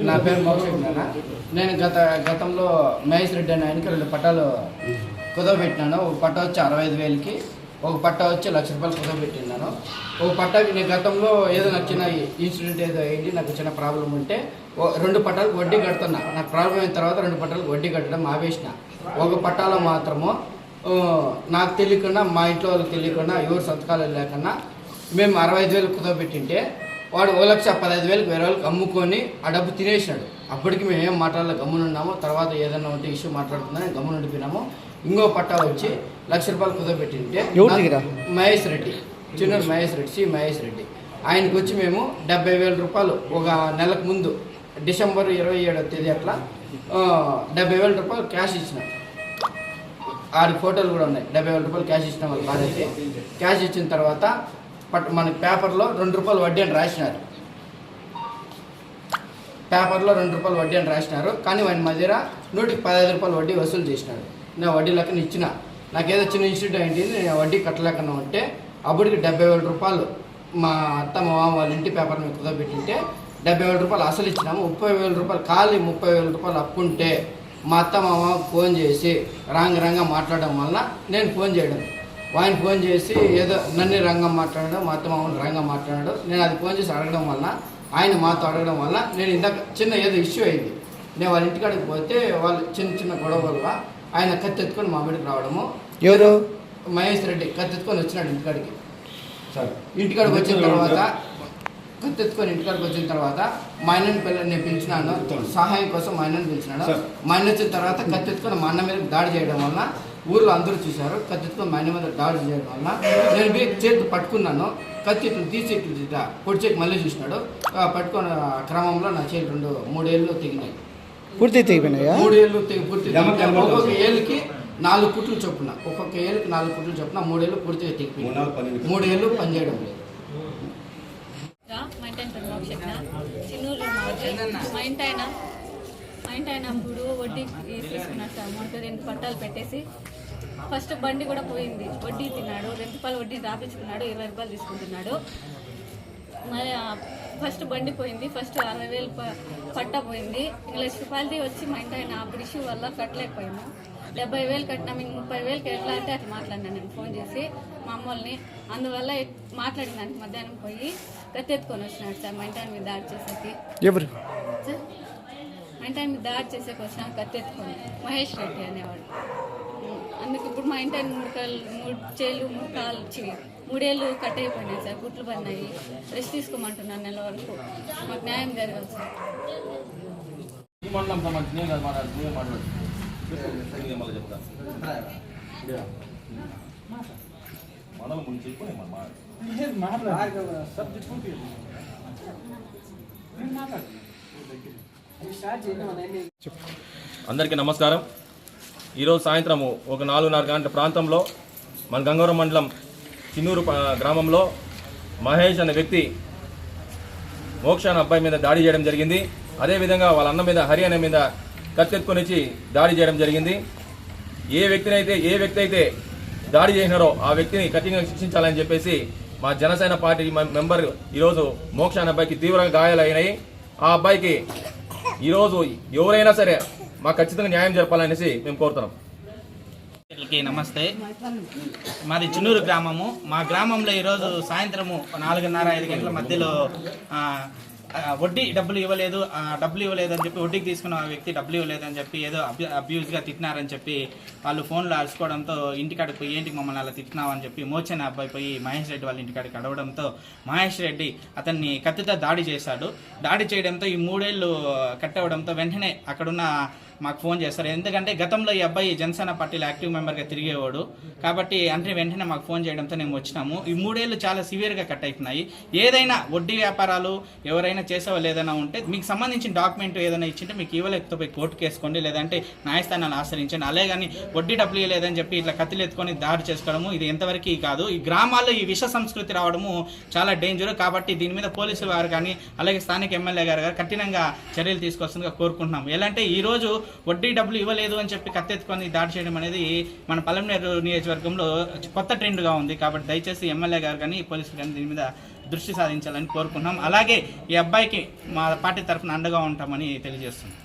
నా పేరు మోక్షజ్ఞాన. నేను గతంలో మహేష్ రెడ్డి అనే ఆయనకి 2 పట్టాలు కుదవబెట్టినాను. ఒక పట్ట వచ్చి 65,000కి, ఒక పట్ట వచ్చి ₹1,00,000 కుదవబెట్టినాను. ఒక పట్టాకి నేను గతంలో ఏదో నాకు చిన్న ఇన్సిడెంట్ ఏదో అయింది, నాకు చిన్న ప్రాబ్లం ఉంటే 2 పట్టాలకు వడ్డీ కడుతున్నా. నాకు ప్రాబ్లం అయిన తర్వాత 2 పట్టాలకు వడ్డీ కట్టడం ఆపేసిన. ఒక పట్టాలో మాత్రము నాకు తెలియకుండా, మా ఇంట్లో వాళ్ళకి తెలియకుండా, ఎవరు సంతకాలు లేకుండా మేము 65,000 కుదవబెట్టింటే వాడు 1,15,000 వేరే వాళ్ళకి అమ్ముకొని ఆ డబ్బు తినేసినాడు. అప్పటికి మేము ఏం మాట్లాడాలి, గమ్మునున్నాము. తర్వాత ఏదన్నా ఉంటే ఇష్యూ మాట్లాడుతుందని గమ్మున ఉండిపోయినాము. ఇంకో పట్టా వచ్చి ₹1,00,000 కుదవబెట్టింటే మహేష్ రెడ్డి, చిన్నూరు మహేష్ రెడ్డి, సి మహేష్ రెడ్డి, ఆయనకు వచ్చి మేము ₹70,000 ఒక నెలకు ముందు డిసెంబర్ 27వ తేదీ అట్లా ₹70,000 క్యాష్ ఇచ్చినాం. ఆడి ఫోటోలు కూడా ఉన్నాయి. ₹70,000 క్యాష్ ఇచ్చిన వాళ్ళు బాధైతే క్యాష్ ఇచ్చిన తర్వాత మనకి పేపర్లో ₹2 వడ్డీ అని రాసినారు. పేపర్లో ₹2 వడ్డీ అని రాసినారు. కానీ ఆయన మా దగ్గర ₹115 వడ్డీ వసూలు చేసినాడు. నేను వడ్డీ లెక్కన ఇచ్చిన. నాకేదో చిన్న ఇన్స్టిట్యూట్ అయింది, నేను వడ్డీ కట్టలేకన్నా ఉంటే అప్పటికి ₹70,000 మా అత్త మా మామ వాళ్ళ ఇంటి పేపర్ మీద కుదవబెట్టింటే ₹70,000 అసలు ఇచ్చినాము. ₹30,000 ఖాళీ ₹30,000 అప్పుంటే మా అత్త మా మామ ఫోన్ చేసి రాంగా మాట్లాడడం వల్ల నేను ఫోన్ చేయడం, ఆయన ఫోన్ చేసి ఏదో నన్ను రంగా మాట్లాడాడు, మా అత్త మామూలు రంగా మాట్లాడాడు. నేను అది ఫోన్ చేసి అడగడం వల్ల, ఆయన మాతో అడగడం వల్ల నేను ఇందాక చిన్న ఏదో ఇష్యూ అయింది. నేను వాళ్ళ ఇంటికాడికి పోతే వాళ్ళు చిన్న గొడవ వల్ల ఆయన కత్తెత్తుకొని మా మీదకి రావడము. ఎవరు? మహేష్ రెడ్డి కత్తెత్తుకొని వచ్చినాడు ఇంటికాడికి. ఇంటికాడికి వచ్చిన తర్వాత మా అన్నని నేను పిలిచినాను, సహాయం కోసం మా అన్నని పిలిచినాను. మా అన్న వచ్చిన తర్వాత కత్తెత్తుకొని మా అన్న మీద దాడి చేయడం వల్ల ఊర్లో అందరూ చూశారు. కత్తితో మా అన్న మీద దాడి చేయడం వల్ల నేను చేతి పట్టుకున్నాను. కత్తి తీసి పొడిచేకి మళ్ళీ చూసినాడు. పట్టుకున్న క్రమంలో నా చేతులు 3 ఏళ్ళు తెగినాయి. పూర్తి తెగిపోయినాయా? 3 ఏళ్ళు పూర్తి. ఒక్కొక్క ఏళ్ళకి 4 కుట్లు చొప్పున, 3 ఏళ్ళు పూర్తిగా తెగిపోయినాయి. 3 ఏళ్ళు పనిచేయడం లేదు. చిన్నూరు మా ఇంటి ఆయన అప్పుడు వడ్డీ తీసుకున్నాడు సార్. మొదటి 2 పట్టాలు పెట్టేసి ఫస్ట్ బండి కూడా పోయింది, వడ్డీ తిన్నాడు. ₹2 వడ్డీ రాపించుకున్నాడు, ₹20 తీసుకుంటున్నాడు. మరి ఫస్ట్ బండి పోయింది, ఫస్ట్ 60,000 పట్టా పోయింది. ₹1,00,000 వచ్చి మా ఇంటి ఆయన అప్పుడు ఇష్యూ వల్ల కట్టలేకపోయాము. 70,000 కట్టినాం. ఇంక 30,000కి ఎట్లా అంటే అట్లా మాట్లాడినాను నేను ఫోన్ చేసి మా అమ్మల్ని. అందువల్ల మాట్లాడిన దానికి మధ్యాహ్నం పోయి కత్తెత్తుకొని వచ్చినాడు సార్ మా ఇంటి ఆయన మీద దాడి చేసేకి. ఎవరు? మా ఇంటి ఆయన మీద దాడి చేసేకి వచ్చినాడు కత్తెత్తుకొని, మహేష్ రెడ్డి అనేవాడు. అందుకు ఇప్పుడు మా ఇంటి ఆయన 3 చేళ్ళు 3 కాళ్ళు వచ్చి 3 ఏళ్ళు కట్ అయిపోయినాయి సార్, గుట్లు పడినాయి. రెస్ట్ తీసుకోమంటున్నాను నెల వరకు. మాకు న్యాయం జరగాలి సార్. అందరికీ నమస్కారం. ఈరోజు సాయంత్రము ఒక 4:30 గంటల ప్రాంతంలో మన గంగవరం మండలం చిన్నూరు గ్రామంలో మహేష్ అనే వ్యక్తి మోక్ష అనే అబ్బాయి మీద దాడి చేయడం జరిగింది. అదేవిధంగా వాళ్ళ అన్న మీద, హరి అనే మీద కత్తెత్తుకొని వచ్చి దాడి చేయడం జరిగింది. ఏ వ్యక్తి అయితే దాడి చేసినారో ఆ వ్యక్తిని కఠినంగా శిక్షించాలని చెప్పేసి మా జనసేన పార్టీ మెంబర్ ఈరోజు మోక్ష అనే అబ్బాయికి తీవ్రంగా గాయాలైనాయి. ఆ అబ్బాయికి ఈరోజు ఎవరైనా సరే మాకు ఖచ్చితంగా న్యాయం జరపాలనేసి మేము కోరుతున్నాం. నమస్తే, మాది చిన్నూరు గ్రామము. మా గ్రామంలో ఈరోజు సాయంత్రము 4:30-5 గంటల మధ్యలో వడ్డీ డబ్బులు ఇవ్వలేదు అని చెప్పి, వడ్డీకి తీసుకున్న వ్యక్తి డబ్బులు ఇవ్వలేదని చెప్పి ఏదో అబ్యూజ్గా తిట్టినారని చెప్పి వాళ్ళు ఫోన్లో అరుచుకోవడంతో ఇంటికాడికి పోయి ఏంటి మమ్మల్ని అలా తిట్టినావని చెప్పి మోచన అబ్బాయి పోయి మహేష్ రెడ్డి వాళ్ళ ఇంటికాడికి అడవడంతో మహేష్ రెడ్డి అతన్ని కత్తితో దాడి చేశాడు. దాడి చేయడంతో ఈ 3 ఏళ్ళు కట్టవడంతో వెంటనే అక్కడున్న మాకు ఫోన్ చేస్తారు. ఎందుకంటే గతంలో ఈ అబ్బాయి జనసేన పార్టీలో యాక్టివ్ మెంబర్గా తిరిగేవాడు కాబట్టి అంటే వెంటనే మాకు ఫోన్ చేయడంతో మేము వచ్చినాము. ఈ 3 ఏళ్ళు చాలా సివియర్గా కట్ అయిపోయినాయి. ఏదైనా వడ్డీ వ్యాపారాలు ఎవరైనా చేసేవాళ్ళు ఏదైనా ఉంటే మీకు సంబంధించిన డాక్యుమెంట్ ఏదైనా ఇచ్చింటే మీకు ఇవ్వలేకపోతే కోర్టుకు వేసుకోండి, లేదంటే న్యాయస్థానాన్ని ఆశ్రయించండి. అలాగని వడ్డీ డబ్బులు ఇవ్వలేదని చెప్పి ఇట్లా కత్తిలు ఎత్తుకొని దాడి చేసుకోవడము ఇది ఎంతవరకు కాదు. ఈ గ్రామాల్లో ఈ విష సంస్కృతి రావడము చాలా డేంజర్ కాబట్టి దీని మీద పోలీసులు వారు కానీ అలాగే స్థానిక ఎమ్మెల్యే గారు కఠినంగా చర్యలు తీసుకోవాల్సిందిగా కోరుకుంటున్నాం. ఎలా అంటే ఈరోజు వడ్డీ డబ్బులు ఇవ్వలేదు అని చెప్పి కత్తెత్తుకొని దాడి చేయడం అనేది మన పలమనేరు నియోజకవర్గంలో కొత్త ట్రెండ్గా ఉంది. కాబట్టి దయచేసి ఎమ్మెల్యే గారు కానీ పోలీసులు కానీ దీని మీద దృష్టి సాధించాలని కోరుకున్నాం. అలాగే ఈ అబ్బాయికి మా పార్టీ తరఫున అండగా ఉంటామని తెలియజేస్తున్నాం.